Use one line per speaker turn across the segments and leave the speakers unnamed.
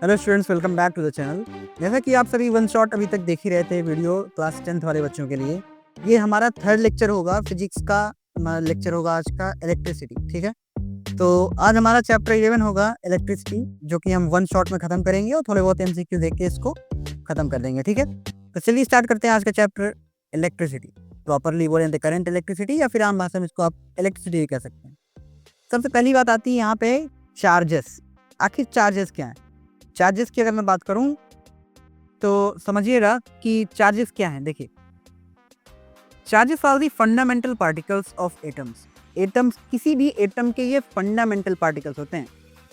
Hello students, welcome back to the channel. जैसा कि आप सभी वन शॉट अभी तक देख ही रहे थे वीडियो क्लास 10th वाले बच्चों के लिए, ये हमारा थर्ड लेक्चर होगा। फिजिक्स का लेक्चर होगा आज का, इलेक्ट्रिसिटी। ठीक है, तो आज हमारा चैप्टर 11 होगा इलेक्ट्रिसिटी, जो कि हम वन शॉट में खत्म करेंगे और थोड़े बहुत एमसीक्यू देख के इसको खत्म कर देंगे। ठीक है, तो चलिए स्टार्ट करते हैं आज का चैप्टर इलेक्ट्रिसिटी। प्रॉपरली बोलें तो करंट इलेक्ट्रिसिटी, या फिर आम भाषा में इसको आप इलेक्ट्रिसिटी भी कह सकते हैं। सबसे पहली बात आती है यहाँ पे चार्जेस। आखिर चार्जेस क्या है? चार्जेस की अगर मैं बात करूं तो समझिएगा कि चार्जेस क्या हैं। देखिए, charges are the fundamental particles of atoms. Atoms, किसी भी एटम के ये फंडामेंटल पार्टिकल्स होते हैं।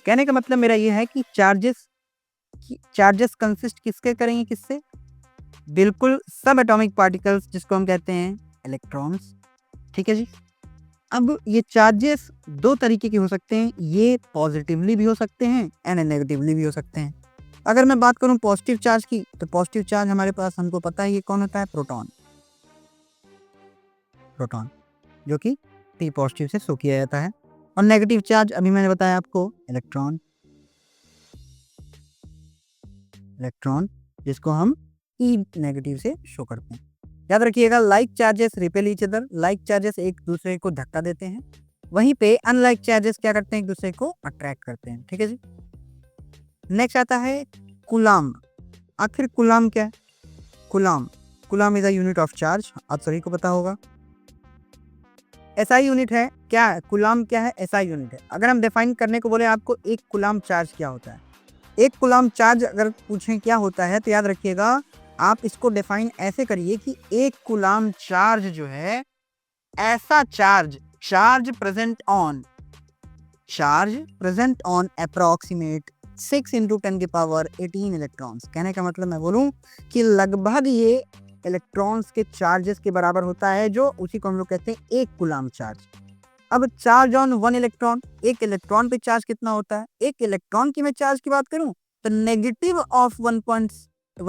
कहने का मतलब मेरा ये है कि चार्जेस कंसिस्ट किसके करेंगे, किससे? बिल्कुल सब एटॉमिक पार्टिकल्स, जिसको हम कहते हैं इलेक्ट्रॉन्स। ठीक है जी। अब ये चार्जेस दो तरीके के हो सकते हैं, ये पॉजिटिवली भी हो सकते हैं एंड नेगेटिवली भी हो सकते हैं। अगर मैं बात करूं पॉजिटिव चार्ज की, तो पॉजिटिव चार्ज हमारे पास, हमको पता है ये कौन होता है, प्रोटॉन। प्रोटॉन जो कि P पॉजिटिव से शो किया जाता है। और नेगेटिव चार्ज अभी मैंने बताया आपको, इलेक्ट्रॉन। इलेक्ट्रॉन जिसको हम E नेगेटिव से शो करते हैं। याद रखिएगा, like charges repel each other. Like charges एक दूसरे को धक्का देते हैं, वहीं पे अनलाइक चार्जेस क्या करते हैं, एक दूसरे को अट्रैक्ट करते हैं। ठीक है जी। नेक्स्ट आता है कूलाम। आखिर कूलाम क्या है? Coulomb is a unit of charge, आप सभी को पता होगा। एसआई यूनिट है। क्या है कूलाम? क्या है? एसआई यूनिट है। अगर हम डिफाइन करने को बोले आपको, एक कूलाम चार्ज क्या होता है, एक कूलाम चार्ज अगर पूछें क्या होता है, तो याद रखिएगा आप इसको डिफाइन ऐसे करिए कि एक कूलाम चार्ज जो है, ऐसा charge present on approximate 6 × 10⁻18 electrons. कहने का मतलब मैं बोलूं कि लगभग ये इलेक्ट्रॉन्स के चार्जेस के बराबर होता है, जो उसी को हम लोग कहते हैं एक कूलाम चार्ज। अब चार्ज ऑन 1 इलेक्ट्रॉन, एक इलेक्ट्रॉन पे चार्ज कितना होता है? एक इलेक्ट्रॉन की मैं चार्ज की बात करूं तो नेगेटिव ऑफ 1.6 ×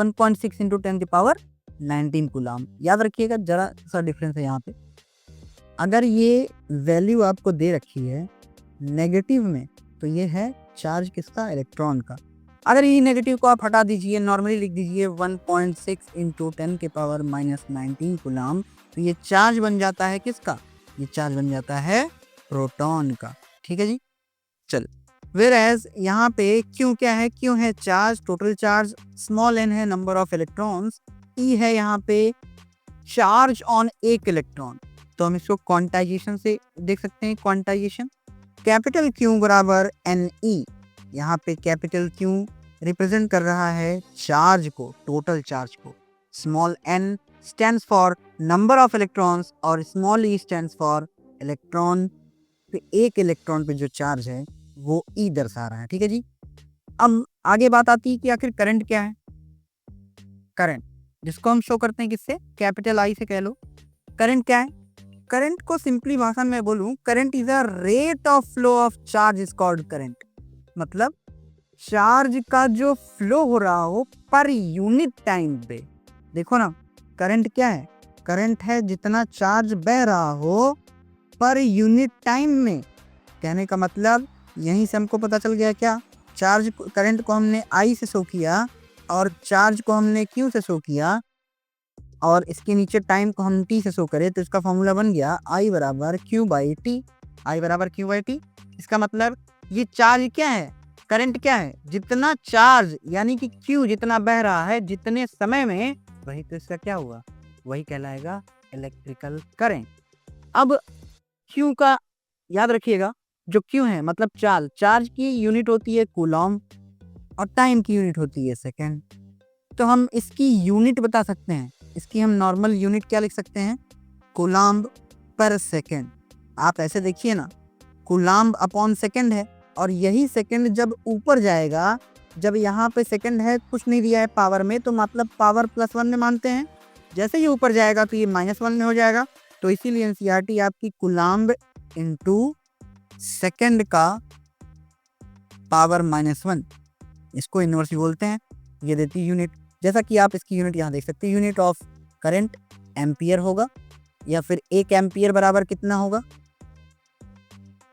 10⁻19 कूलाम। याद रखिएगा, जरा सा डिफरेंस है यहाँ पे। अगर ये वैल्यू आपको दे रखी है नेगेटिव में, तो ये है चार्ज किसका? इलेक्ट्रॉन का। अगर ये नेगेटिव को आप हटा दीजिए, नॉर्मली लिख दीजिए 1.6 × 10⁻19 कूलाम, तो ये चार्ज बन जाता है किसका? ये चार्ज बन जाता है प्रोटॉन का। ठीक है जी। चल, वेयर एज यहाँ पे क्यों क्या है? क्यों है charge, total charge, small n है नंबर ऑफ इलेक्ट्रॉन्स, E है यहाँ पे चार्ज ऑन एक इलेक्ट्रॉन। तो हम इसको क्वांटाइजेशन से देख सकते हैं। क्वांटाइजेशन, कैपिटल Q बराबर NE। यहाँ पे कैपिटल Q रिप्रेजेंट कर रहा है चार्ज को, टोटल चार्ज को। Small n stands for number of electrons और small e stands for electron पे, एक इलेक्ट्रॉन पे जो चार्ज है वो E दर्शा रहा है। ठीक है जी। अब आगे बात आती है कि आखिर करंट क्या है। करंट, जिसको हम शो करते हैं किससे? कैपिटल I से कह लो। करंट क्या है? करंट को सिंपली भाषा में बोलूं, current is a rate of flow of charge is called current. मतलब चार्ज का जो फ्लो हो रहा हो पर यूनिट टाइम पे। देखो ना, करंट क्या है? करंट है जितना चार्ज बह रहा हो पर यूनिट टाइम में। कहने का मतलब यहीं से हमको पता चल गया क्या? चार्ज, करंट को हमने I से शो किया और चार्ज को हमने Q से शो किया, और इसके नीचे टाइम को हम T से शो करें, तो इसका फॉर्मूला बन गया I बराबर Q/T। I बराबर Q/T। इसका मतलब ये चार्ज क्या है, करंट क्या है? जितना चार्ज यानी कि Q जितना बह रहा है जितने समय में, वही तो इसका क्या हुआ, वही कहलाएगा इलेक्ट्रिकल करंट। अब Q का याद रखिएगा, जो Q है मतलब चार्ज की यूनिट होती है कूलॉम और टाइम की यूनिट होती है सेकेंड। तो हम इसकी यूनिट बता सकते हैं, इसकी हम नॉर्मल यूनिट क्या लिख सकते हैं? कूलाम्ब पर सेकेंड। आप ऐसे देखिए ना, कूलाम्ब अपॉन सेकेंड है, और यही सेकेंड जब ऊपर जाएगा, जब यहाँ पे सेकेंड है, कुछ नहीं दिया है पावर में, तो मतलब पावर +1 में मानते हैं। जैसे ही ऊपर जाएगा तो ये -1 में हो जाएगा। तो इसीलिए एनसीईआरटी आपकी कूलाम्ब इंटू सेकेंड का पावर -1, इसको इनवर्स बोलते हैं। ये देती यूनिट, जैसा कि आप इसकी यूनिट यहाँ देख सकते हैं। यूनिट ऑफ करंट एम्पियर होगा, या फिर 1 एम्पियर बराबर कितना होगा,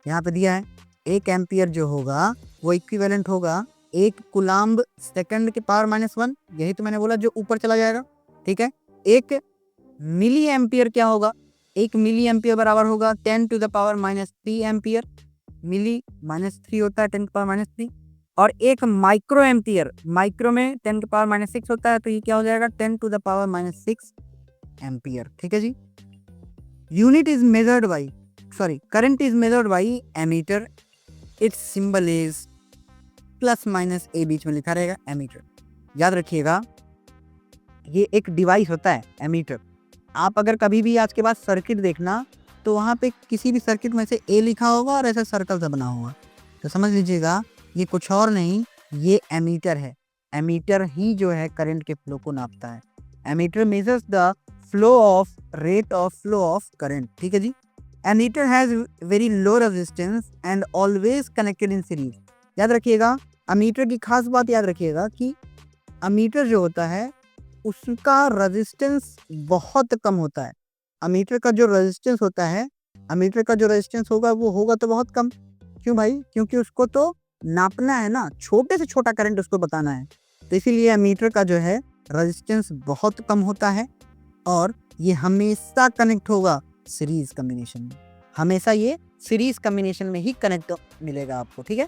यहाँ पे दिया है 1 एम्पियर जो होगा वो इक्विवेलेंट होगा 1 कूलाम्ब सेकंड के पावर -1, यही तो मैंने बोला जो ऊपर चला जाएगा, ठीक है। 1 मिली एम्पियर क्या होगा, 1 मिली एम्पियर बराबर होगा 10 टू द पावर -3 एम्पियर, मिली -3 होता है 10 की पावर -3, और 1 माइक्रो एम्पियर, माइक्रो में 10 की पावर -6 होता है, तो ये क्या हो जाएगा 10 टू द पावर -6 एम्पियर, ठीक है जी। Unit is measured by, sorry, current is measured by ammeter, its symbol is plus A बीच में लिखा रहेगा, एमीटर। याद रखिएगा ये एक डिवाइस होता है एमीटर। आप अगर कभी भी आज के बाद सर्किट देखना तो वहाँ पे किसी भी सर्किट में से ए लिखा होगा और ऐसा सर्कल सा बना होगा, तो समझ लीजिएगा ये कुछ और नहीं, ये एमीटर है। एमीटर ही जो है करंट के फ्लो को नापता है। Ammeter measures the flow of rate of flow of current, ठीक है जी। Ammeter has very low resistance and always connected in series. याद रखिएगा अमीटर की खास बात याद रखिएगा कि अमीटर जो होता है उसका रेजिस्टेंस बहुत कम होता है। अमीटर का जो रेजिस्टेंस होता है, अमीटर का जो रेजिस्टेंस होगा वो होगा तो बहुत कम। क्यों भाई? क्योंकि उसको तो नापना है ना, छोटे से छोटा करंट उसको बताना है, तो इसीलिए अमीटर का जो है रेजिस्टेंस बहुत कम होता है और ये हमेशा कनेक्ट होगा सीरीज कॉम्बिनेशन में, हमेशा ये सीरीज कॉम्बिनेशन में ही कनेक्ट मिलेगा आपको, ठीक है।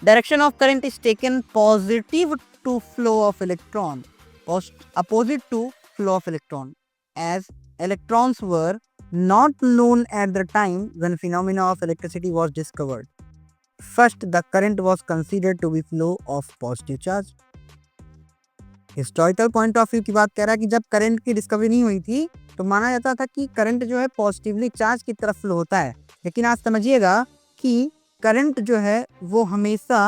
Direction of current is taken positive to flow of electron, opposite to flow of electron, as electrons were not known at the time when phenomena of electricity was discovered. First, the current was considered to be flow of positive charge. Historical point of view की बात कह रहा है कि जब current की discovery नहीं हुई थी तो माना जाता था कि करंट जो है पॉजिटिवली चार्ज की तरफ फ्लो होता है, लेकिन आज समझिएगा कि करंट जो है वो हमेशा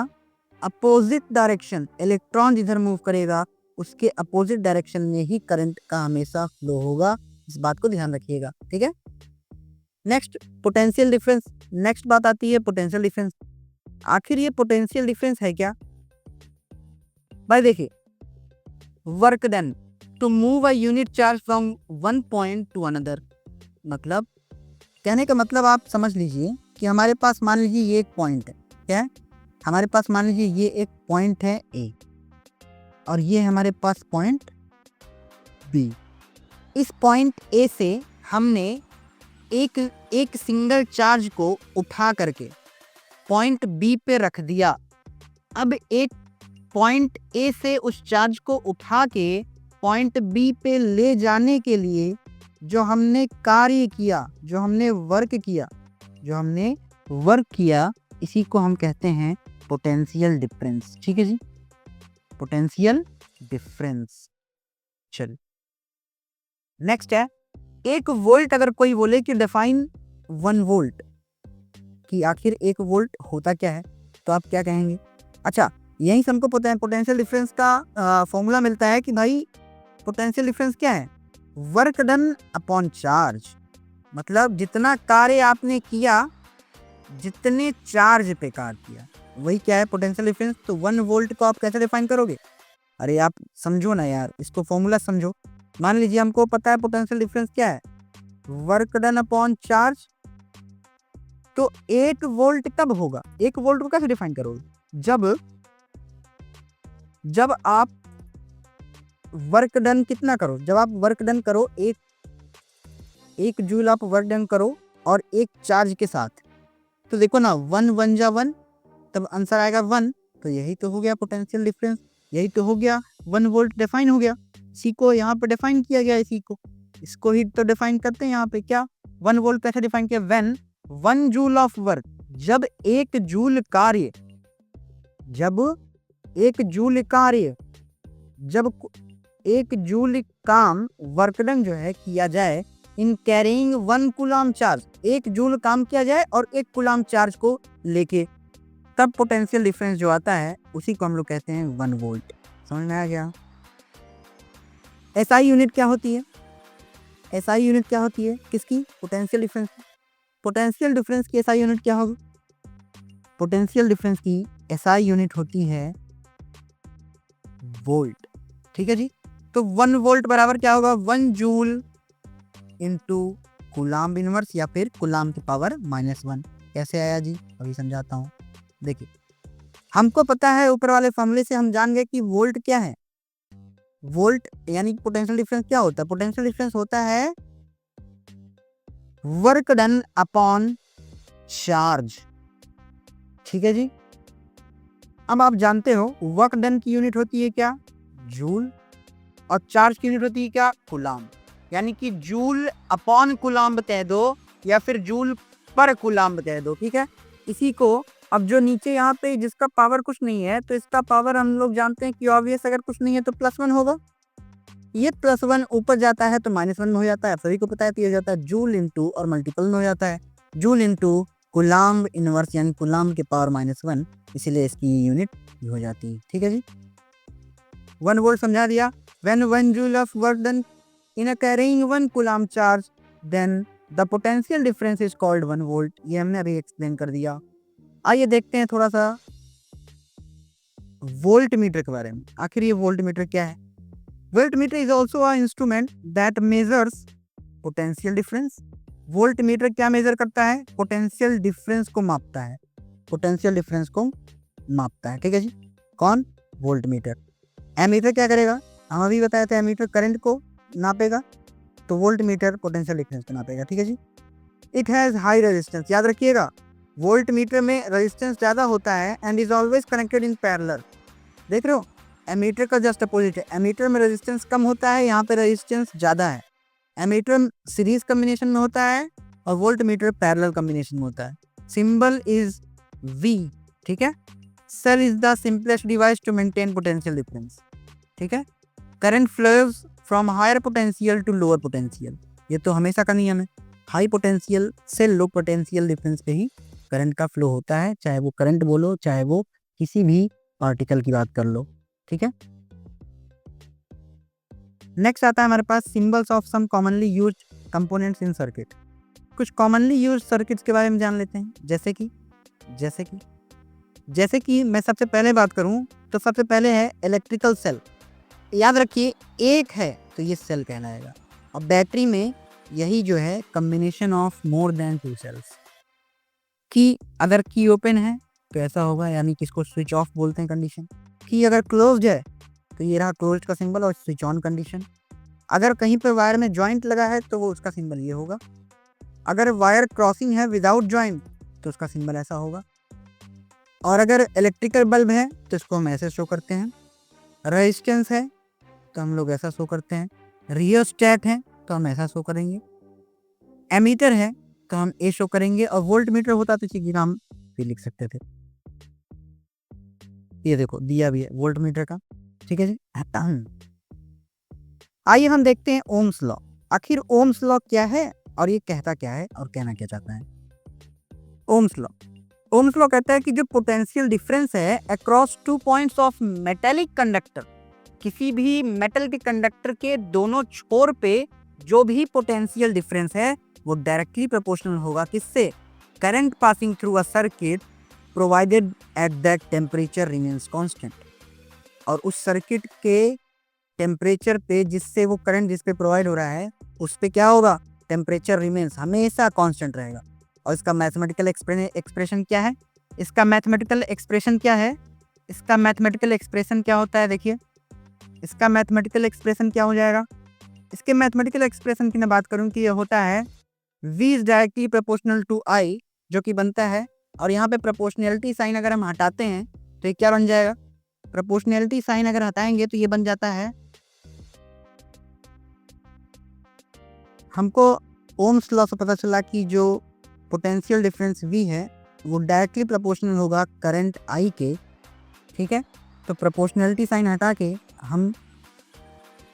अपोजिट डायरेक्शन, इलेक्ट्रॉन जिधर मूव करेगा उसके अपोजिट डायरेक्शन में ही करंट का हमेशा फ्लो होगा। इस बात को ध्यान रखिएगा, ठीक है। नेक्स्ट पोटेंशियल डिफरेंस, नेक्स्ट बात आती है पोटेंशियल डिफरेंस। आखिर ये पोटेंशियल डिफरेंस है क्या भाई? देखिए, work done to move a unit charge from one point to another, मतलब कहने का मतलब आप समझ लीजिए कि हमारे पास मान लीजिए ये एक पॉइंट है, क्या है हमारे पास, मान लीजिए ये एक पॉइंट है ए और ये हमारे पास पॉइंट बी। इस पॉइंट ए से हमने एक सिंगल चार्ज को उठा करके पॉइंट बी पे रख दिया। अब एक पॉइंट ए से उस चार्ज को उठा के पॉइंट बी पे ले जाने के लिए जो हमने कार्य किया, जो हमने वर्क किया, इसी को हम कहते हैं पोटेंशियल डिफरेंस, ठीक है जी, पोटेंशियल डिफरेंस। चल नेक्स्ट है 1 वोल्ट। अगर कोई बोले कि डिफाइन 1 वोल्ट, कि आखिर 1 वोल्ट होता क्या है, तो आप क्या कहेंगे? अच्छा, यही से हमको पोटेंशियल डिफरेंस का फॉर्मूला मिलता है कि भाई पोटेंशियल डिफरेंस क्या है? वर्क डन अपॉन चार्ज, मतलब जितना कार्य आपने किया, जितने चार्ज पे कार्य किया, वही क्या है पोटेंशियल डिफरेंस। तो 1 वोल्ट को आप कैसे डिफाइन करोगे? अरे आप समझो ना यार, इसको फॉर्मूला समझो। मान लीजिए हमको पता है पोटेंशियल डिफरेंस क्या है, वर्क डन अपॉन चार्ज। तो 1 वोल्ट कब होगा? 1 वोल्ट को कैसे डिफाइन करोगे? जब आप वर्क डन कितना करो, जब आप वर्क डन करो, एक जूल आप वर्क डन करो और एक चार्ज के साथ, तो देखो ना 1 1 जा 1, तब आंसर आएगा 1। तो यही तो हो गया पोटेंशियल डिफरेंस, यही तो हो गया 1 वोल्ट डिफाइन हो गया। इसी को यहाँ पे डिफाइन किया गया, इसी को, इसको ही तो डिफाइन करते हैं यहाँ पे। क्या 1 वोल्ट कैसे डिफाइन किया? व्हेन 1 जूल ऑफ वर्क, जब 1 जूल कार्य, जब 1 जूल काम वर्क डन जो है किया जाए in carrying 1 coulomb charge, 1 joule काम किया जाए और 1 कूलाम चार्ज को लेके, तब पोटेंशियल डिफरेंस जो आता है उसी को हम लोग कहते हैं 1 वोल्ट। समझ में आ गया? एसआई यूनिट क्या होती है? एसआई यूनिट क्या होती है किसकी? Potential difference. पोटेंशियल डिफरेंस की एसआई यूनिट क्या होगी? पोटेंशियल डिफरेंस की एसआई यूनिट होती है वोल्ट, ठीक है जी। तो 1 वोल्ट बराबर क्या होगा? 1 जूल इंटू कूलाम इनवर्स या फिर कूलाम की पावर -1। कैसे आया जी? अभी समझाता हूँ। देखिए, हमको पता है ऊपर वाले फॉर्मूले से हम जान गए कि वोल्ट क्या है। वोल्ट यानी पोटेंशियल डिफरेंस क्या होता है? पोटेंशियल डिफरेंस होता है वर्क डन अपॉन चार्ज। ठीक है जी। अब आप जानते हो वर्क डन की यूनिट होती है क्या? जूल। और चार्ज की यूनिट होती है क्या? कूलाम्ब। यानी कि जूल अपॉन कूलाम्ब कह दो या फिर जूल पर कूलाम्ब कह दो। ठीक है। इसी को अब जो नीचे यहाँ पे जिसका पावर कुछ नहीं है तो इसका पावर हम लोग जानते हैं कि ऑब्वियस अगर कुछ नहीं है तो +1 होगा। ये +1 ऊपर जाता है तो -1 में हो जाता है, सभी को पता है। तो ये हो जाता है जूल इंटू और मल्टीपल में हो जाता है जूल इंटू कूलाम्ब इनवर्स यानी कूलाम्ब के पावर -1, इसीलिए इसकी यूनिट हो जाती है। ठीक है जी। 1 वोल्ट समझा दिया। When 1 joule of work done in a carrying 1 coulomb charge then the potential difference is called 1 volt. ये हमने अभी एक्सप्लेन कर दिया। आइए देखते हैं थोड़ा सा वोल्ट मीटर के बारे में। आखिर ये वोल्ट मीटर क्या है? Volt meter is also a instrument that measures potential difference. Volt meter क्या मेजर करता है? पोटेंशियल डिफरेंस को मापता है। पोटेंशियल डिफरेंस को मापता है। ठीक है जी। कौन? Volt meter. एमीटर क्या करेगा? हम अभी बताया था एमीटर करंट को नापेगा, तो वोल्ट मीटर पोटेंशियल डिफरेंस को नापेगा। ठीक है जी। It has high resistance. याद रखिएगा वोल्ट मीटर में रेजिस्टेंस ज़्यादा होता है and is always connected in parallel. देख रहे हो एमीटर का जस्ट अपोजिट है। एमीटर में रेजिस्टेंस कम होता है, यहाँ पे रेजिस्टेंस ज़्यादा है। एमीटर सीरीज कम्बिनेशन में होता है और वोल्ट मीटर पैरेलल कम्बिनेशन में होता है। Symbol is V। ठीक है। Cell is the simplest device to maintain potential difference. ठीक है। Current flows from higher potential to lower potential. ये तो हमेशा का नियम है। हाई पोटेंशियल से लो पोटेंशियल डिफरेंस पे ही करंट का फ्लो होता है, चाहे वो करंट बोलो चाहे वो किसी भी पार्टिकल की बात कर लो। ठीक है। नेक्स्ट आता है हमारे पास symbols of some commonly used components in circuit. कुछ कॉमनली यूज्ड सर्किट्स के बारे में जान लेते हैं। जैसे कि मैं सबसे पहले बात करूं तो सबसे पहले है इलेक्ट्रिकल सेल। याद रखिए एक है तो ये सेल कहलाएगा। और बैटरी में यही जो है combination of more than 2 cells. की अगर की ओपन है तो ऐसा होगा, यानी कि इसको स्विच ऑफ बोलते हैं कंडीशन। की अगर क्लोज्ड है तो ये रहा क्लोज्ड का सिंबल और स्विच ऑन कंडीशन। अगर कहीं पर वायर में जॉइंट लगा है तो वो उसका सिंबल ये होगा। अगर वायर क्रॉसिंग है विदाउट जॉइंट तो उसका सिंबल ऐसा होगा। और अगर इलेक्ट्रिकल बल्ब है तो इसको हम ऐसे शो करते हैं। रेजिस्टेंस है तो हम लोग ऐसा शो करते हैं। रियोस्टेट है तो हम ऐसा शो करेंगे। एमीटर है तो हम ए शो करेंगे। और वोल्ट मीटर होता तो इसी की नाम भी लिख सकते थे। ये देखो दिया भी है वोल्ट मीटर का। ठीक है जी। आइए हम देखते हैं ओम्स लॉ। आखिर ओम्स लॉ क्या है और ये कहता क्या है और कहना क्या चाहता है? ओम्स लॉ कहता है कि जो पोटेंशियल डिफरेंस है across 2 points of metallic conductor, किसी भी मेटल के कंडक्टर के दोनों छोर पे जो भी पोटेंशियल डिफरेंस है वो डायरेक्टली प्रोपोर्शनल होगा किससे? Current passing through a circuit provided at that temperature remains constant. और उस सर्किट के टेम्परेचर पे जिससे वो करंट जिस पे प्रोवाइड हो रहा है उस पे क्या होगा? टेम्परेचर रिमेन्स हमेशा कांस्टेंट रहेगा। और इसका मैथमेटिकल एक्सप्रेशन क्या है? इसका मैथमेटिकल एक्सप्रेशन क्या होता है? देखिए इसका मैथमेटिकल एक्सप्रेशन क्या हो जाएगा? इसके मैथमेटिकल एक्सप्रेशन की मैं बात करूं कि ये होता है V is directly proportional to I, जो कि बनता है, और यहाँ पे प्रोपोर्शनैलिटी साइन अगर हम हटाते हैं तो ये क्या बन जाएगा? प्रोपोर्शनैलिटी साइन अगर हटाएंगे तो ये बन जाता है, हमको ओम्स लॉ से पता चला कि जो पोटेंशियल डिफरेंस V है वो डायरेक्टली प्रोपोर्शनल होगा करंट I के। ठीक है। तो प्रोपोर्शनैलिटी साइन हटा के हम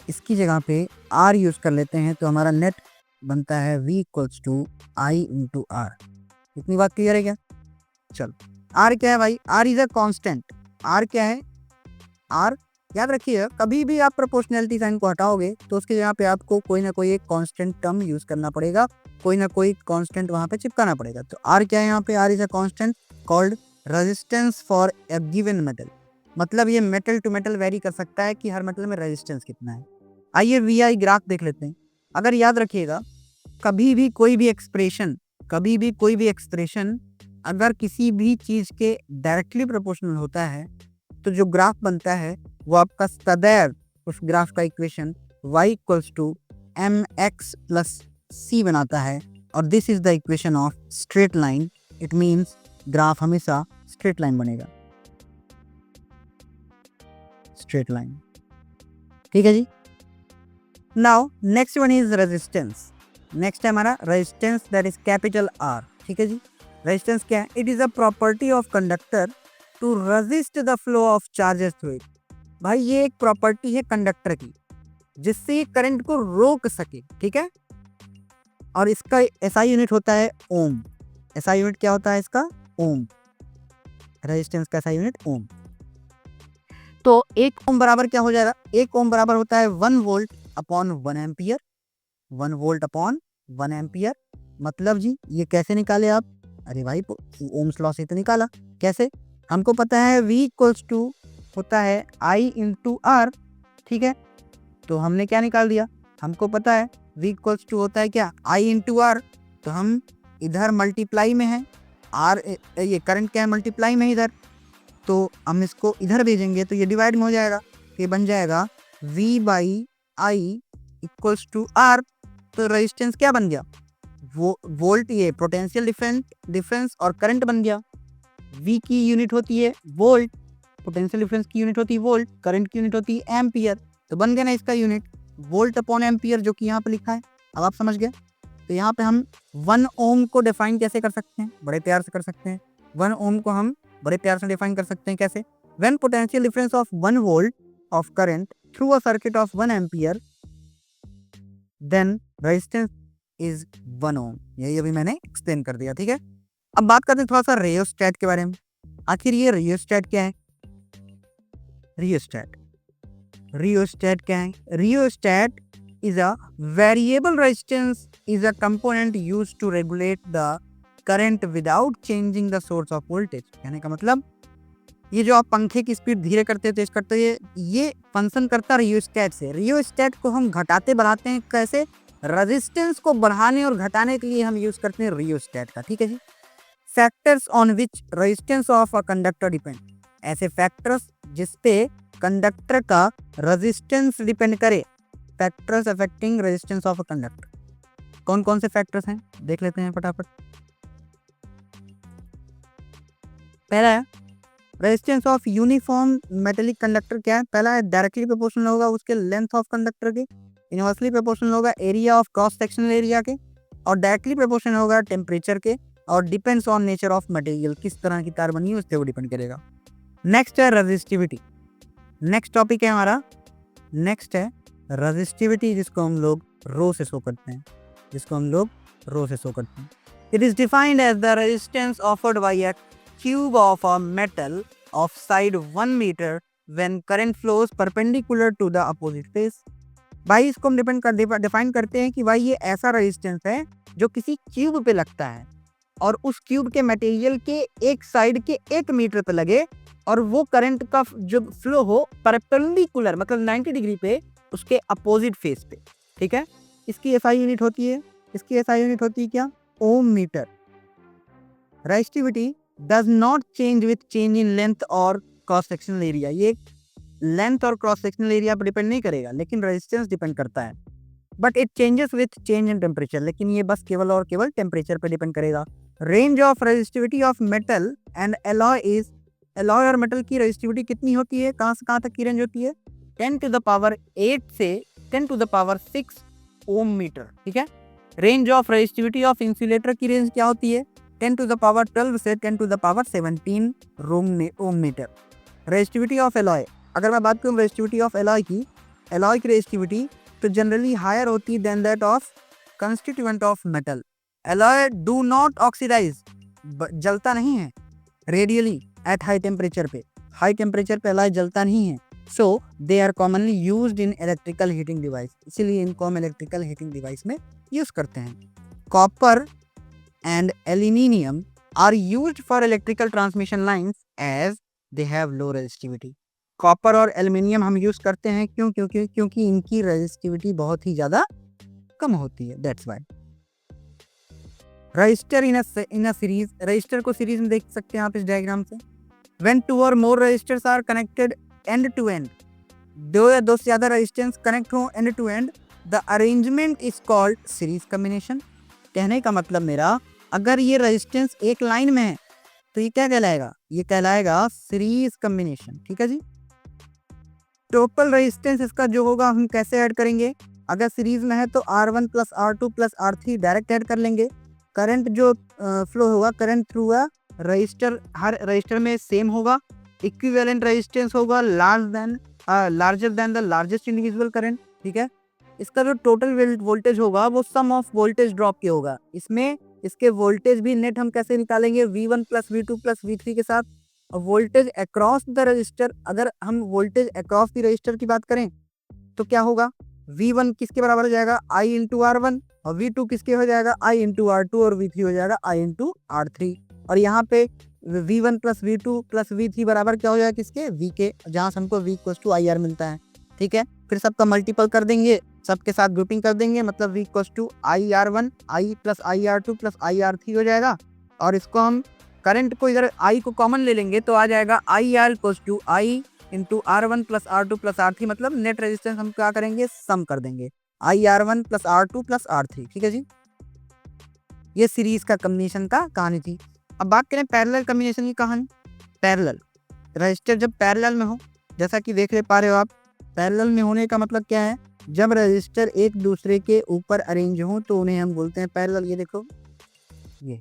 इसकी जगह पे R यूज कर लेते हैं तो हमारा नेट बनता है V equals to I into R। इतनी बात क्लियर है क्या? चलो R क्या है भाई? R is a constant. R क्या है? R याद रखिए कभी भी आप प्रोपोर्शनैलिटी साइन को हटाओगे तो उसकी जगह पे आपको कोई ना कोई एक कांस्टेंट टर्म यूज करना पड़ेगा, कोई ना कोई कांस्टेंट वहां पे चिपकाना पड़ेगा। तो R क्या है यहाँ पे? R is a constant called resistance for a given metal. मतलब ये मेटल टू मेटल वेरी कर सकता है कि हर मेटल में रेजिस्टेंस कितना है। आइए VI ग्राफ देख लेते हैं। अगर याद रखिएगा कभी भी कोई भी एक्सप्रेशन अगर किसी भी चीज के डायरेक्टली प्रोपोर्शनल होता है तो जो ग्राफ बनता है वो आपका सदैव उस ग्राफ का equation y equals to M X plus C बनाता है, और this is the equation of straight line. It means graph हमेशा स्ट्रेट लाइन बनेगा, स्ट्रेट लाइन। ठीक है जी। Now next one is resistance. Next है हमारा resistance, that is capital R. ठीक है जी। रेजिस्टेंस क्या है? It is a property of conductor to resist the flow of charges through it. भाई ये एक प्रॉपर्टी है कंडक्टर की जिससे ये करंट को रोक सके। ठीक है। और इसका एसआई यूनिट होता है ओम। एसआई यूनिट क्या होता है इसका? ओम। रेजिस्टेंस का एसआई यूनिट ओम। तो 1 ओम बराबर क्या हो जाएगा? 1 ओम बराबर होता है 1 volt upon 1 ampere. 1 volt upon 1 ampere. मतलब जी ये कैसे निकाले आप? अरे भाई ओम्स लॉ से तो निकाला। कैसे? हमको पता है V इक्वल्स टू होता है I इंटू आर। ठीक है। तो हमने क्या निकाल दिया? हमको पता है V इक्वल्स टू होता है क्या? I into R. तो हम इधर मल्टीप्लाई में है, आर ये करंट क्या है? मल्टीप्लाई में इधर, तो हम इसको इधर भेजेंगे तो ये डिवाइड में हो जाएगा। ये बन जाएगा V by I equals to R. तो रेजिस्टेंस क्या बन गया? वो वोल्ट, ये पोटेंशियल डिफरेंस और करंट बन गया। V की यूनिट होती है वोल्ट, पोटेंशियल डिफरेंस की यूनिट होती है वोल्ट, करंट की यूनिट होती है एम्पियर। तो बन गया ना इसका यूनिट वोल्ट अपॉन एम्पियर, जो कि यहाँ पे लिखा है। अब आप समझ गए। तो यहाँ पे हम 1 ओम को डिफाइन कैसे कर सकते हैं? बड़े प्यार से कर सकते हैं। 1 ओम को हम बड़े प्यार से डिफाइन कर सकते हैं। कैसे? When potential difference of 1 volt of current through a circuit of 1 ampere then resistance is 1 ohm. यही अभी मैंने एक्सप्लेन कर दिया। ठीक है। अब बात करते हैं थोड़ा सा रियोस्टैट के बारे में। आखिर ये रियोस्टैट क्या है? रियोस्टैट क्या है? Rheostat is a variable resistance is a component used to regulate the current without changing the source of voltage। कहने का मतलब ये जो आप पंखे की स्पीड धीरे करते हैं तेज करते हैं, ये फंक्शन करता है रियोस्टैट से। रियोस्टैट को हम घटाते बढ़ाते हैं। कैसे? रेजिस्टेंस को बढ़ाने और घटाने के लिए हम यूज करते हैं रियोस्टैट का। ठीक है जी। Factors on which resistance of a conductor depend. ऐसे फैक्टर्स जिसपे कंडक्टर का रेजिस्टेंस डिपेंड करे। Factors affecting resistance of a conductor. कौन कौन से फैक्टर्स हैं देख लेते हैं फटाफट। पहला है resistance of uniform metallic conductor. क्या है? पहला है डायरेक्टली प्रोपोर्शनल होगा उसके लेंथ ऑफ कंडक्टर के, इनवर्सली प्रोपोर्शनल होगा area of cross sectional area के, और डायरेक्टली प्रोपोर्शनल होगा टेम्परेचर के, और depends on nature of material, किस तरह की तार बनी है उससे वो डिपेंड करेगा। नेक्स्ट है रेजिस्टिविटी। नेक्स्ट टॉपिक है हमारा, नेक्स्ट है रेजिस्टिविटी, जिसको हम लोग रो से शो करते हैं। It is defined as the resistance offered by a cube of a metal of side 1 metre when current flows perpendicular to the opposite face. भाई इसको हम डिफाइन करते हैं कि भाई ये ऐसा रेजिस्टेंस है जो किसी क्यूब पे लगता है और उस क्यूब के मटेरियल के एक साइड के 1 मीटर पे लगे, और वो करंट का जो फ्लो हो परपेंडिकुलर मतलब 90 डिग्री पे उसके अपोजिट फेस पे। ठीक है। इसकी एसआई यूनिट होती है, क्या? Ohm meter. Resistivity does not change with change in length और क्रॉस सेक्शनल एरिया। ये लेंथ और क्रॉस सेक्शनल एरिया पर डिपेंड नहीं करेगा, लेकिन रेजिस्टेंस डिपेंड करता है। But it changes with change in temperature, लेकिन ये बस केवल और केवल टेम्परेचर पर डिपेंड करेगा। Range of resistivity of metal and alloy is, alloy और मेटल की रेजिस्टिविटी कितनी होती है? कहाँ से कहाँ तक की रेंज होती है? 10 to the power 8 से 10 to the power 6 ohm metre. ठीक है। Range of resistivity of insulator की रेंज क्या होती है? 10 to the power 12 से 10 to the power 17 ohm meter. Resistivity of alloy, अगर मैं बात करूँ रेजिस्टिविटी ऑफ एलॉय की रेजिस्टिविटी तो जनरली हायर होती है then that of constituent of metal. Alloy do not oxidize, जलता नहीं है रेडियली एट हाई टेम्परेचर पे। हाई टेम्परेचर पे एलॉय जलता नहीं है। So they are commonly used in electrical heating device, इसीलिए इनको हम इलेक्ट्रिकल हीटिंग डिवाइस में यूज करते हैं। Copper and aluminium are used for electrical transmission lines as they have low resistivity. Copper और एल्यूमिनियम हम यूज करते हैं क्योंकि इनकी रेजिस्टिविटी बहुत ही ज्यादा कम होती है, that's why. Register in a series, register को सीरीज में देख सकते हैं आप इस डायग्राम से। When two or more resistors are connected end to end, दो या दो से ज्यादा रजिस्टेंस कनेक्ट हो end to end, the arrangement is called series combination. कहने का मतलब मेरा, अगर ये रजिस्टेंस एक लाइन में है तो ये क्या कहलाएगा, ये कहलाएगा सीरीज कॉम्बिनेशन। ठीक है जी। टोटल रेजिस्टेंस इसका जो होगा हम कैसे ऐड करेंगे, अगर सीरीज में है तो R1 plus R2 plus R3 direct add कर लेंगे। करंट जो फ्लो होगा, current through a resistor, her register में सेम होगा। इक्विवेलेंट रेजिस्टेंस होगा larger than the largest individual current. ठीक है। इसका जो टोटल वोल्टेज होगा वो सम ऑफ वोल्टेज ड्रॉप के होगा। इसमें इसके वोल्टेज भी नेट हम कैसे निकालेंगे, V1 plus V2 plus V3 के साथ। और वोल्टेज अक्रॉस द रजिस्टर, अगर हम वोल्टेज अक्रॉस द रजिस्टर की बात करें तो क्या होगा, V1 किसके बराबर हो जाएगा, I इंटू R1, और V2 किसके हो जाएगा, I इंटू R2, और V3 हो जाएगा I इंटू R3। और यहाँ पे V1 plus V2 plus V3 बराबर क्या हो जाएगा, किसके, V के, जहाँ से हमको V इक्वल्स टू IR मिलता है। ठीक है। फिर सबका मल्टीपल कर देंगे, सबके साथ ग्रुपिंग कर देंगे, मतलब V equals to IR1 I plus IR2 plus IR3 हो जाएगा। और इसको हम करंट को इधर I को कॉमन ले लेंगे तो आ जाएगा IR equals to I into R1 plus R2 plus R3, मतलब नेट रेजिस्टेंस हम क्या करेंगे, सम कर देंगे, IR1 plus R2 plus R3। ठीक है जी। ये सीरीज का कॉम्बिनेशन का कहानी थी। अब बात करें पैरेलल कॉम्बिनेशन की कहानी। पैरेलल रजिस्टर जब पैरेलल में हो, जैसा कि देख पा रहे हो आप, पैरेलल में होने का मतलब क्या है, जब रजिस्टर एक दूसरे के ऊपर अरेंज हो तो उन्हें हम बोलते हैं पैरेलल। ये देखो, ये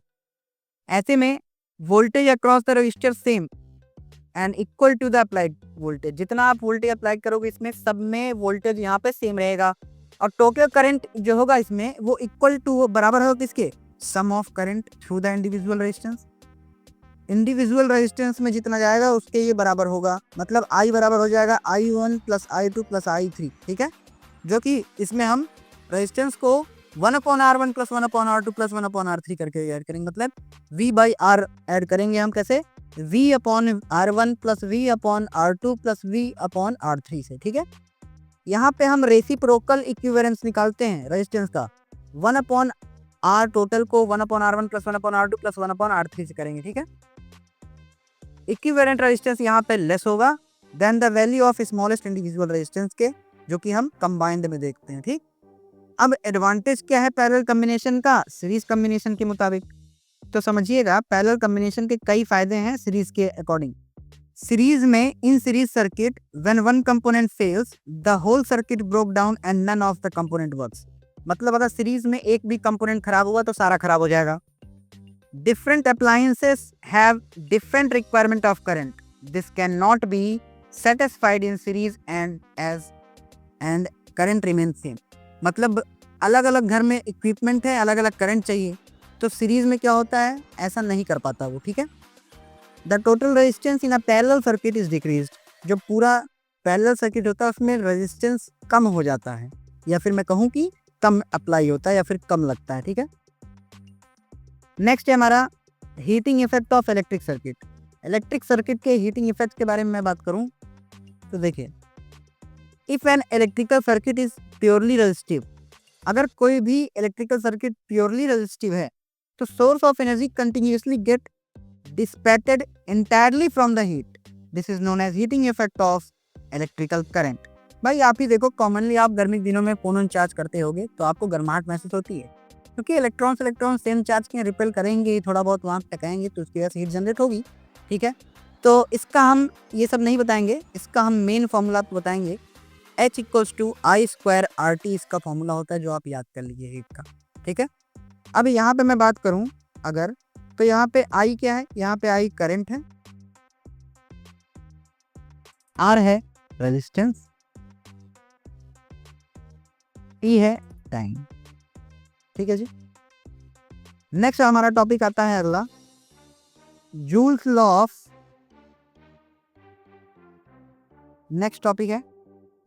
ऐसे में voltage across the resistor same and equal to the applied voltage. जितना आप वोल्टेज अप्लाई करोगे इसमें सब में वोल्टेज यहाँ पे सेम रहेगा। और टोटल करंट जो होगा इसमें वो इक्वल टू, बराबर होगा किसके, sum of current through the individual resistance. Individual resistance में जितना जाएगा उसके ये बराबर होगा, मतलब I बराबर हो जाएगा I1 plus I2 plus I3। ठीक है। जो कि इसमें हम रेजिस्टेंस को 1/R1 plus 1/R2 plus 1/R3 करके ऐड करेंगे, मतलब V/R ऐड करेंगे हम कैसे, V/R1 plus V/R2 plus V/R3 से। ठीक है। यहाँ पे हम रेसिप्रोकल इक्विवेलेंस निकालते हैं रेजिस्टेंस का, 1/R टोटल को 1/R1 plus 1/R2 plus 1/R3 से करेंगे। ठीक है। इक्विवेलेंट रेजिस्टेंस यहाँ पे लेस होगा then the value of smallest individual resistance के, जो कि हम कंबाइंड में देखते हैं। ठीक। अब एडवांटेज क्या है पैरेलल कॉम्बिनेशन का सीरीज कॉम्बिनेशन के मुताबिक, तो समझिएगा पैरेलल कॉम्बिनेशन के कई फायदे हैं सीरीज के अकॉर्डिंग। सीरीज में in series circuit when one component fails the whole circuit broke down and none of the component works. मतलब अगर सीरीज में एक भी कंपोनेंट खराब हुआ तो सारा खराब हो जाएगा। Different appliances have different requirement of current, this can not be satisfied in series and current remain same. मतलब अलग अलग घर में इक्विपमेंट है, अलग अलग करंट चाहिए, तो सीरीज में क्या होता है, ऐसा नहीं कर पाता वो। ठीक है। The total resistance in a parallel circuit is decreased. जो पूरा पैरेलल सर्किट होता है उसमें रेजिस्टेंस कम हो जाता है, या फिर मैं कहूँ कि कम अप्लाई होता है या फिर कम लगता है। ठीक है। नेक्स्ट है हमारा heating effect of electric circuit. Electric circuit के हीटिंग इफेक्ट के बारे में मैं बात करूं तो देखिए, if an electrical circuit is purely resistive, अगर कोई भी इलेक्ट्रिकल सर्किट प्योरली रेजिस्टिव है तो source of energy continuously get dissipated entirely from the heat, this is known as heating effect of electrical current. भाई आप ही देखो, कॉमनली आप गर्मी के दिनों में फोन चार्ज करते होगे तो आपको गर्माहट महसूस होती है, क्योंकि इलेक्ट्रॉन सेम चार्ज के रिपेल करेंगे, थोड़ा बहुत वहाँ टकाएंगे तो उसकी वजह से हीट जनरेट होगी। ठीक है। तो इसका हम ये सब नहीं बताएंगे, इसका हम मेन फॉर्मूला आपको बताएंगे, H equals to I square RT इसका फॉर्मूला होता है, जो आप याद कर लीजिए हीट का। ठीक है। अब यहाँ पे मैं बात करूँ अगर, तो यहाँ पे I क्या है, यहाँ पे I करंट है, R है रेजिस्टेंस, E है टाइम। ठीक है जी। नेक्स्ट हमारा टॉपिक आता है अगला, Joule's law of, next topic है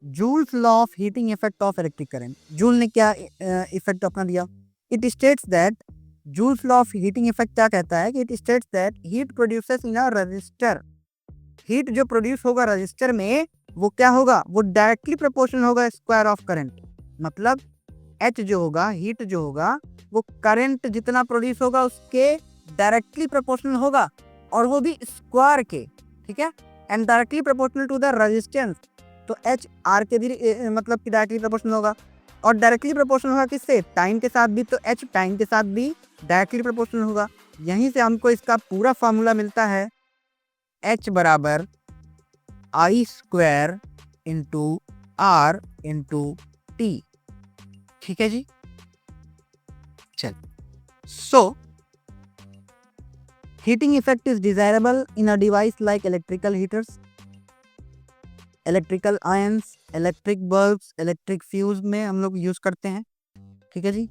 Joule's law of heating effect of electric current. Joule ने क्या इफेक्ट अपना दिया, it states that, Joule's law of heating effect क्या कहता है कि it states that heat produces in a resistor, heat जो प्रोड्यूस होगा रजिस्टर में वो क्या होगा, वो डायरेक्टली प्रोपोर्शनल होगा स्क्वायर ऑफ करंट। मतलब एच जो होगा, हीट जो होगा, वो करंट जितना प्रोड्यूस होगा उसके डायरेक्टली प्रोपोर्शनल होगा, और वो भी स्क्वायर के, ठीक है, and directly proportional to the resistance. तो एच आर के भी मतलब कि डायरेक्टली प्रोपोर्शनल होगा, और डायरेक्टली प्रोपोर्शनल होगा किससे, टाइम के साथ भी, तो एच टाइम के साथ भी डायरेक्टली प्रोपोर्शनल होगा। यहीं से हमको इसका पूरा फॉर्मूला मिलता है, एच बराबर I square into R into T. ठीक है जी, चल। So heating effect is desirable in a device like electrical heaters, electrical irons, electric bulbs, electric fuse में हम लोग यूज करते हैं। ठीक है जी।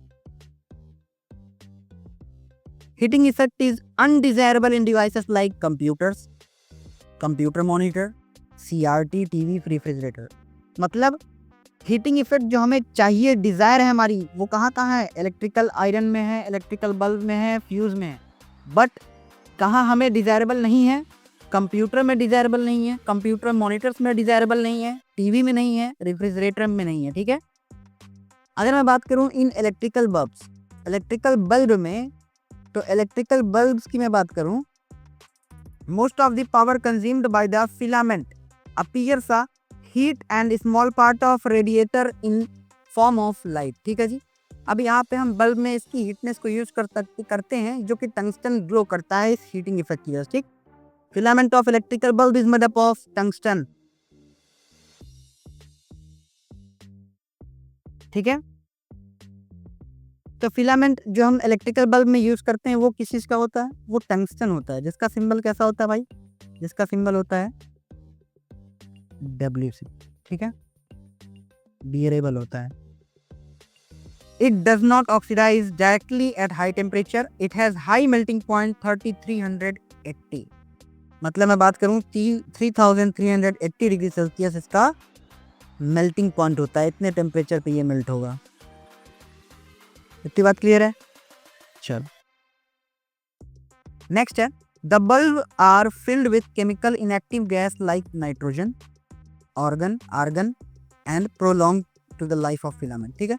Heating effect is undesirable in devices like computers, computer monitor, CRT, TV, refrigerator. मतलब heating effect जो हमें चाहिए, डिजायर है हमारी, वो कहाँ कहाँ है, इलेक्ट्रिकल आयरन में है, इलेक्ट्रिकल बल्ब में है, फ्यूज में है। बट कहाँ हमें डिजायरेबल नहीं है, कंप्यूटर में डिजायरेबल नहीं है, कंप्यूटर मॉनिटर्स में डिजायरेबल नहीं है, टीवी में नहीं है, रेफ्रिजरेटर में नहीं है। ठीक है। अगर मैं बात करूं in electrical bulbs, electrical bulb में, तो इलेक्ट्रिकल बल्ब्स की मैं बात करूं, most of the power consumed by the filament appears a heat and small part of radiator in form of light. ठीक है जी। अब यहाँ पे हम बल्ब में इसकी हीटनेस को यूज करते हैं, जो कि टंगस्टन ग्लो करता है इस हीटिंग इफेक्ट की वजह से। ठीक, filament of electrical bulb is made up of tungsten. ठीक है। तो फिलामेंट जो हम इलेक्ट्रिकल बल्ब में यूज करते हैं वो किस चीज का होता है, वो टंगस्टन होता है, जिसका सिंबल कैसा होता है भाई, जिसका सिंबल होता है WC। ठीक है, बियरेबल होता है। It does not oxidise directly at high temperature, it has high melting point 3380। मतलब मैं बात करूं 3380 डिग्री सेल्सियस इसका मेल्टिंग पॉइंट होता है, इतने टेम्परेचर पे ये मेल्ट होगा। इतनी बात क्लियर है। चलो नेक्स्ट है, the bulb are filled with chemical inactive gas like nitrogen, organ, argon and prolong to the life of filament. ठीक है।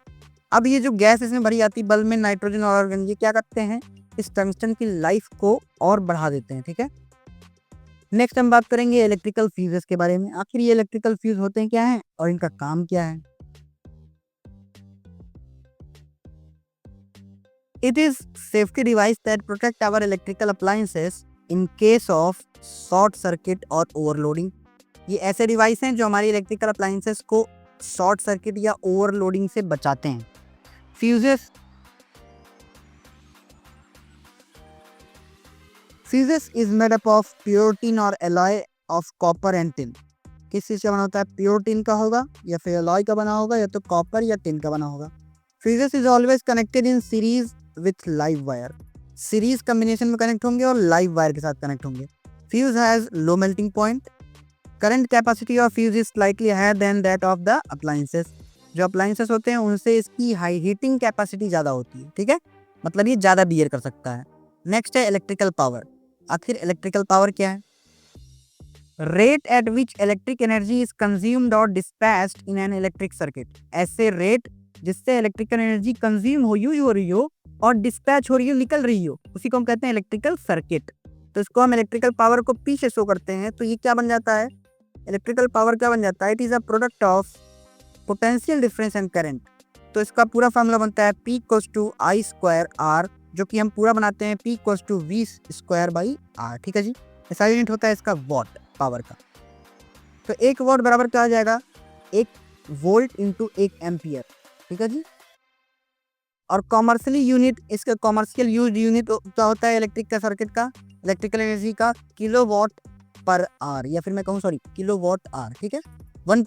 अब ये जो गैस इसमें भरी आती है बल्ब में, नाइट्रोजन और आर्गन, ये क्या करते हैं, इस टंगस्टन की लाइफ को और बढ़ा देते हैं। ठीक है। नेक्स्ट हम बात करेंगे इलेक्ट्रिकल फ्यूजेस के बारे में। आखिर ये इलेक्ट्रिकल फ्यूज होते हैं क्या हैं और इनका काम क्या है। It is safety device that protect our electrical appliances in case of short circuit और overloading। ये ऐसे डिवाइस हैं जो हमारी इलेक्ट्रिकल अप्लायंसेस को शॉर्ट सर्किट या ओवरलोडिंग से बचाते हैं। Fuses is made up of pure tin और alloy of copper and tin. किस चीज का बना होता है, प्योर टिन का होगा या फिर एलॉय का बना होगा या तो कॉपर या टिन का बना होगा। Fuses is always connected in series with live wire. Series combination में कनेक्ट होंगे और लाइव वायर के साथ कनेक्ट होंगे। Fuse has low melting point. Current capacity of fuse is slightly higher than that of the appliances. जो appliances होते हैं उनसे इसकी हाई हीटिंग कैपेसिटी ज़्यादा होती है। ठीक है, मतलब ये ज़्यादा बियर कर सकता है। नेक्स्ट है इलेक्ट्रिकल पावर। आखिर इलेक्ट्रिकल पावर क्या है, rate at which electric energy is consumed or dispatched in an electric circuit. ऐसे रेट जिससे इलेक्ट्रिकल एनर्जी कंज्यूम हो, यूज हो रही हो और डिस्पैच हो रही हो, निकल रही हो, उसी को हम कहते हैं इलेक्ट्रिकल सर्किट। तो इसको हम इलेक्ट्रिकल पावर को पी से शो करते हैं, तो ये क्या बन जाता है, इलेक्ट्रिकल पावर क्या बन जाता है, it is a product of potential difference and current. तो इसका पूरा फॉर्मूला बनता है P equals to I square R, जो कि हम पूरा बनाते हैं P equals to V square by R। ठीक है जी। ऐसा यूनिट होता है इसका वॉट पावर का। तो 1 वॉट बराबर क्या आ जाएगा, 1 वोल्ट इंटू 1 एम्पियर। ठीक है जी। और कॉमर्शियली यूनिट, इसका कॉमर्शियल यूज यूनिट क्या होता है इलेक्ट्रिक का सर्किट का, इलेक्ट्रिकल एनर्जी का किलोवाट पर आर, या फिर मैं कहूँ सॉरी किलोवाट आर। ठीक है, 1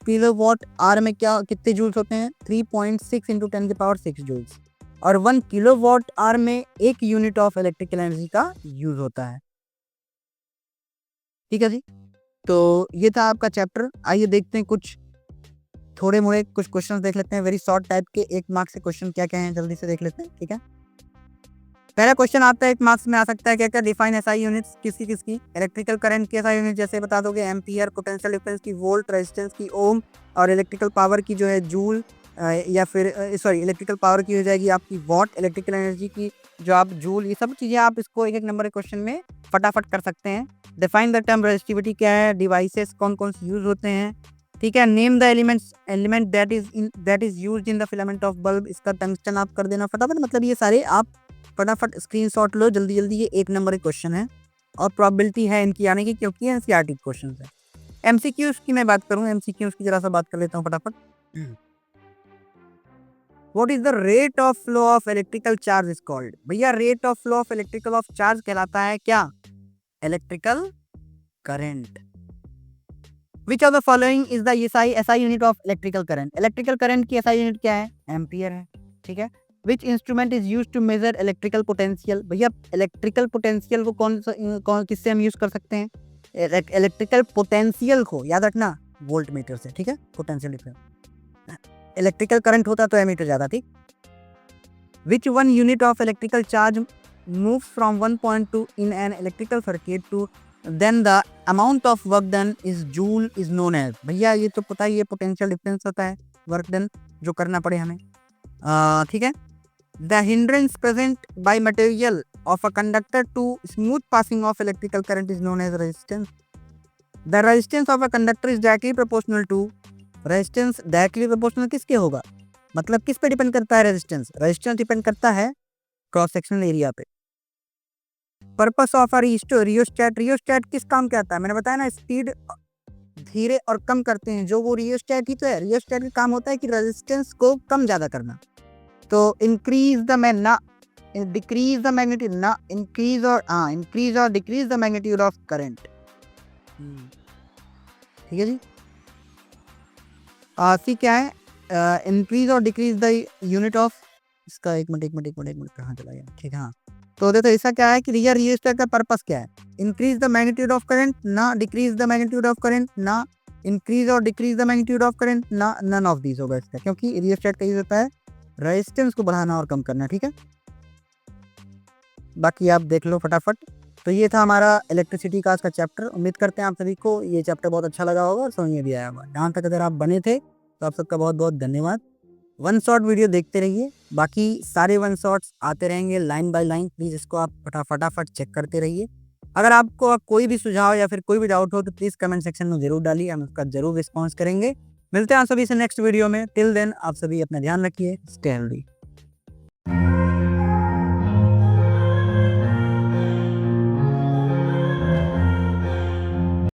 किलोवाट आर में क्या कितने जूल्स होते हैं, 3.6 इंटू 10 की पावर 6 जूल्स। और 1 किलोवाट आर में 1 यूनिट ऑफ इलेक्ट्रिकल एनर्जी का यूज होता है। ठीक है जी। तो ये था आपका चैप्टर। आइए देखते हैं कुछ थोड़े मोड़े कुछ क्वेश्चन देख लेते हैं, वेरी शॉर्ट टाइप के। 1 मार्क्स के क्वेश्चन क्या क्या हैं जल्दी से देख लेते हैं। ठीक है, पहला क्वेश्चन आता है 1 मार्क्स में आ सकता है क्या क्या, डिफाइन एसआई यूनिट्स किसकी किसकी, इलेक्ट्रिकल करंट की एसआई यूनिट जैसे बता दोगे एम्पियर, पोटेंशियल डिफरेंस की वोल्ट, रेजिस्टेंस की ओम, और इलेक्ट्रिकल पावर की जो है जूल, या फिर सॉरी इलेक्ट्रिकल पावर की हो जाएगी आपकी वॉट, इलेक्ट्रिकल एनर्जी की जो आप जूल, ये सब चीज़ें आप इसको एक एक नंबर के क्वेश्चन में फटाफट कर सकते हैं। डिफाइन द टर्म रेजिस्टिविटी क्या है, डिवाइसेस कौन कौन से यूज होते हैं, ठीक है। Name the element that is used in the filament of bulb, इसका टंगस्टन आप कर देना फटाफट। मतलब ये सारे आप फटाफट स्क्रीनशॉट लो जल्दी जल्दी, ये एक नंबर के क्वेश्चन है और प्रोबेबिलिटी है इनकी आने की, क्योंकि एनसीईआरटी क्वेश्चन है। एमसीक्यूज की मैं बात करूं, एमसीक्यूज की जरा सा बात कर लेता हूं फटाफट। What is the rate of flow of electrical charge is called? भैया rate of flow of electrical of charge कहलाता है क्या? Electrical current. Which of the following is the SI unit of electrical current? Electrical current की SI unit क्या है? Ampere है, ठीक है। Which instrument is use to measure electrical potential? भैया इलेक्ट्रिकल पोटेंशियल को कौन किससे हम यूज कर सकते हैं? इलेक्ट्रिकल पोटेंशियल को याद रखना वोल्ट मीटर से, ठीक है। पोटेंशियल डिफरेंस, इलेक्ट्रिकल करंट होता तो एमीटर ज्यादा, ठीक। Which one unit of electrical charge move from one point to in an electrical circuit to then the amount of work done is joule is known as? भैया ये तो पता ही है, potential difference होता है वर्क डन जो करना पड़े हमें, ठीक है। The hindrance present by material of a conductor to smooth passing of electrical current is known as resistance. The resistance of a conductor is directly proportional to, resistance directly proportional किसके होगा? मतलब किस पे डिपेंड करता है resistance? Resistance depend करता है cross sectional area पे। Purpose of a rheostat, rheostat किस काम के आता है? मैंने बताया ना, स्पीड धीरे और कम करते हैं जो वो रियोस्टैट ही तो है। रियोस्टैट का काम होता है कि रेजिस्टेंस को कम ज्यादा करना। तो इंक्रीज द मैं ना डिक्रीज द मैग्नीट्यूड ना increase or decrease the magnitude of current, ठीक है जी। सी क्या है? Increase or decrease the unit of, इसका एक मिनट कहाँ चला गया, ठीक है। हाँ तो देखो ऐसा क्या है कि रियर रियोस्टैट का पर्पस क्या है? Increase the magnitude of current, ना decrease the magnitude of current, ना increase or decrease the magnitude of current, ना नन ऑफ दीज होगा इसका, क्योंकि रियोस्टैट का यूज होता है रेजिस्टेंस को बढ़ाना और कम करना, ठीक है। बाकी आप देख लो फटाफट। तो ये था हमारा इलेक्ट्रिसिटी का आज का चैप्टर। उम्मीद करते हैं आप सभी को ये चैप्टर बहुत अच्छा लगा होगा और समझ में भी आया होगा। यहाँ तक अगर आप बने थे तो आप सबका बहुत बहुत धन्यवाद। वन शॉट वीडियो देखते रहिए, बाकी सारे वन शॉट्स आते रहेंगे लाइन बाय लाइन। प्लीज़ इसको आप फटाफट चेक करते रहिए। अगर आपको कोई भी सुझाव या फिर कोई भी डाउट हो तो प्लीज़ कमेंट सेक्शन में जरूर डालिए, हम उसका जरूर रिस्पॉन्स करेंगे। मिलते हैं आप सभी से नेक्स्ट वीडियो में। टिल देन आप सभी अपना ध्यान रखिए, स्टे हेल्दी।